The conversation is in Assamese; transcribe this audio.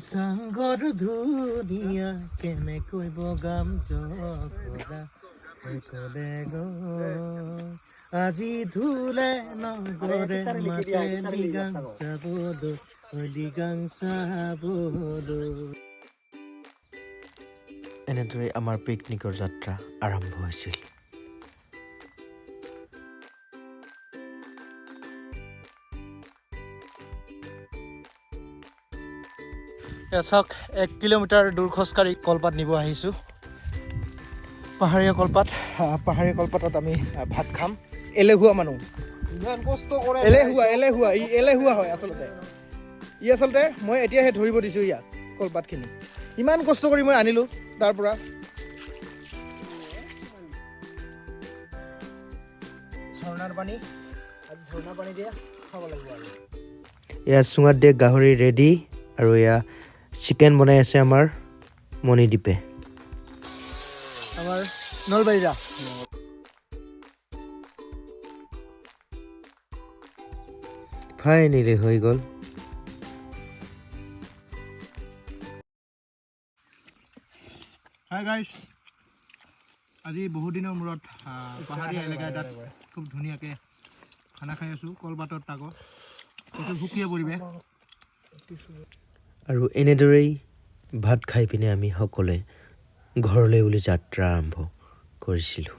সাগৰ ধুনীয়া কেনেকৈ বগাম জগৰা কলে আজি ধুলে নগৰে মাতে লিগাং চাবলৈ। এনেদৰে আমাৰ পিকনিকৰ যাত্ৰা আৰম্ভ হৈছিল। চাওক 1 কিলোমিটাৰ দূৰ খোজকাঢ়ি কলপাত নিব আহিছোঁ। পাহাৰীয়া কলপাতত আমি ভাত খাম। এলেহুৱা মানুহ, ইমান কষ্ট কৰে, এলেহুৱা হয় আচলতে। আচলতে মই এতিয়াহে ধৰিব দিছোঁ ইয়াক কলপাতখিনি। ইমান কষ্ট কৰি মই আনিলোঁ তাৰ পৰা। ঝৰ্ণাৰ পানী, আজি ঝৰ্ণাৰ পানী দিয়ে খাব লাগিব আৰু। এয়া চুঙাত দিয়া গাহৰি ৰেডি আৰু এয়া চিকেন বনাই আছে আমাৰ মণিদীপে। আমাৰ নলবাৰীৰা ফাইনেলি হৈ গ'ল। হাই গাইছ, আজি বহুত দিনৰ মূৰত পাহাৰীয়া এলেকা এটাত খুব ধুনীয়াকৈ খানা খাই আছোঁ। কলপাতৰ তাকত প্ৰচুৰ সুকীয়া পৰিৱেশ। আৰু এনেদৰেই ভাত খাই পিনে আমি সকলোৱে ঘৰলৈ বুলি যাত্ৰা আৰম্ভ কৰিছিলোঁ।